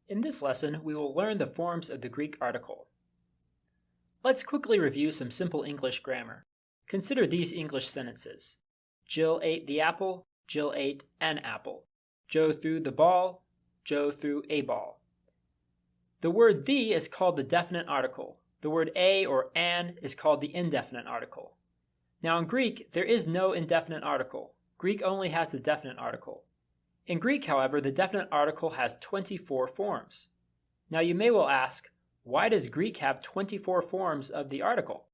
In this lesson, we will learn the forms of the Greek article. Let's quickly review some simple English grammar. Consider these English sentences. Jill ate the apple, Jill ate an apple. Joe threw the ball, Joe threw a ball. The word the is called the definite article. The word a or an is called the indefinite article. Now in Greek, there is no indefinite article. Greek only has the definite article. In Greek, however, the definite article has 24 forms. Now you may well ask, why does Greek have 24 forms of the article?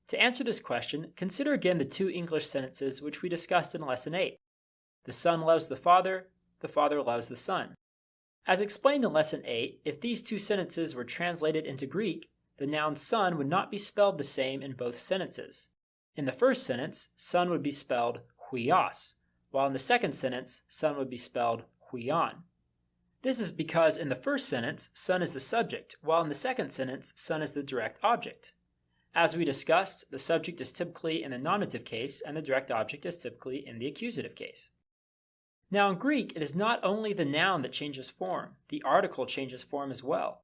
To answer this question, consider again the two English sentences which we discussed in Lesson 8. The son loves the father loves the son. As explained in Lesson 8, if these two sentences were translated into Greek, the noun son would not be spelled the same in both sentences. In the first sentence, son would be spelled huios, while in the second sentence, son would be spelled huion. This is because in the first sentence, son is the subject, while in the second sentence, son is the direct object. As we discussed, the subject is typically in the nominative case, and the direct object is typically in the accusative case. Now in Greek, it is not only the noun that changes form, the article changes form as well.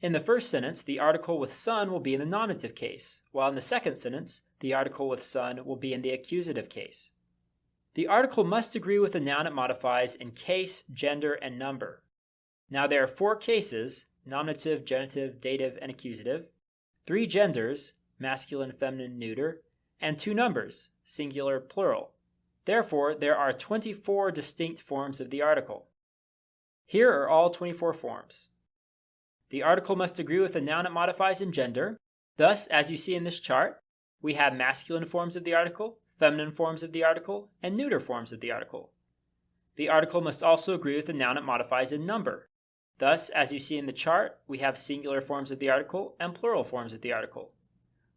In the first sentence, the article with son will be in the nominative case, while in the second sentence, the article with son will be in the accusative case. The article must agree with the noun it modifies in case, gender, and number. Now there are 4 cases, nominative, genitive, dative, and accusative, 3 genders, masculine, feminine, neuter, and 2 numbers, singular, plural. Therefore, there are 24 distinct forms of the article. Here are all 24 forms. The article must agree with the noun it modifies in gender. Thus, as you see in this chart, we have masculine forms of the article, feminine forms of the article, and neuter forms of the article. The article must also agree with the noun it modifies in number. Thus, as you see in the chart, we have singular forms of the article and plural forms of the article.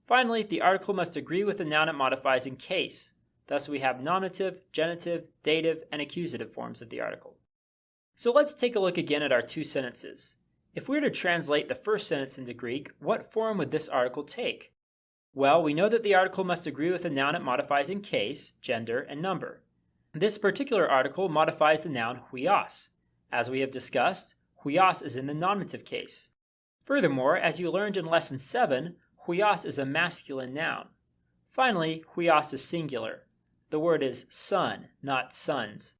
Finally, the article must agree with the noun it modifies in case. Thus, we have nominative, genitive, dative, and accusative forms of the article. So let's take a look again at our 2 sentences. If we were to translate the first sentence into Greek, what form would this article take? Well, we know that the article must agree with the noun it modifies in case, gender, and number. This particular article modifies the noun huios. As we have discussed, huios is in the nominative case. Furthermore, as you learned in Lesson 7, huios is a masculine noun. Finally, huios is singular. The word is son, not sons.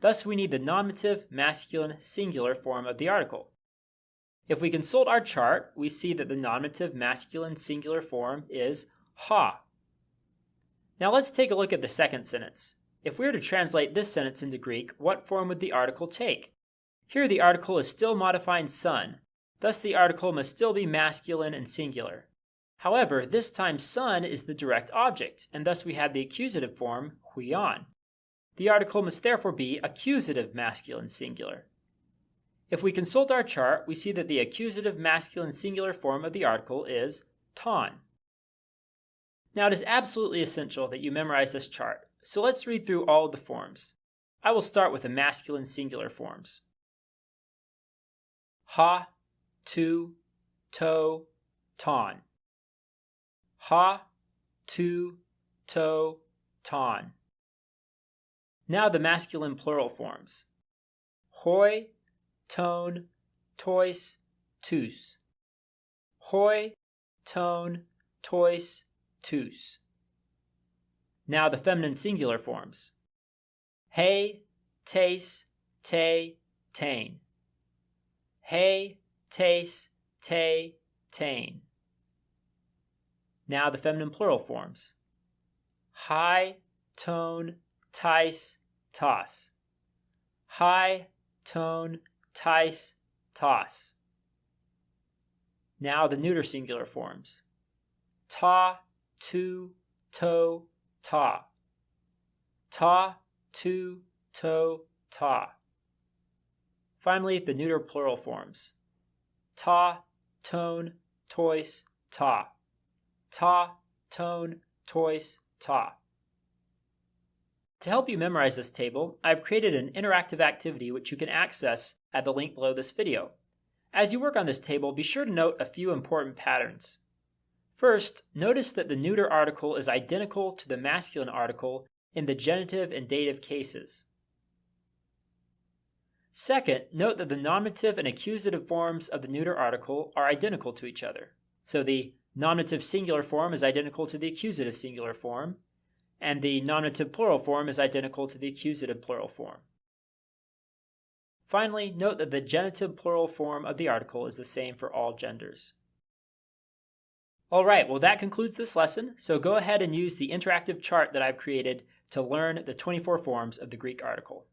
Thus we need the nominative, masculine, singular form of the article. If we consult our chart, we see that the nominative, masculine, singular form is ha. Now let's take a look at the second sentence. If we were to translate this sentence into Greek, what form would the article take? Here the article is still modifying son, thus the article must still be masculine and singular. However, this time son is the direct object, and thus we have the accusative form huion. The article must therefore be accusative masculine singular. If we consult our chart, we see that the accusative masculine singular form of the article is ton. Now it is absolutely essential that you memorize this chart, so let's read through all of the forms. I will start with the masculine singular forms. Ha, tu, to, ton. Ha, tu, to, ton. Now the masculine plural forms. Hoi, ton, tois, tous. Hoi, ton, tois, tous. Now the feminine singular forms. He, tes, te, tain. He, tes, te, tain. Now the feminine plural forms. Hi, ton, tais, tas. Hi, ton, tais, tas. Now the neuter singular forms. Ta, tu, to, ta. Ta, tu, to, ta. Finally, the neuter plural forms. Ta, ton, tois, ta. Ta, ton, tois, ta. To help you memorize this table, I've created an interactive activity which you can access at the link below this video. As you work on this table, be sure to note a few important patterns. First, notice that the neuter article is identical to the masculine article in the genitive and dative cases. Second, note that the nominative and accusative forms of the neuter article are identical to each other. So the nominative singular form is identical to the accusative singular form, and the nominative plural form is identical to the accusative plural form. Finally, note that the genitive plural form of the article is the same for all genders. Alright, well that concludes this lesson, so go ahead and use the interactive chart that I've created to learn the 24 forms of the Greek article.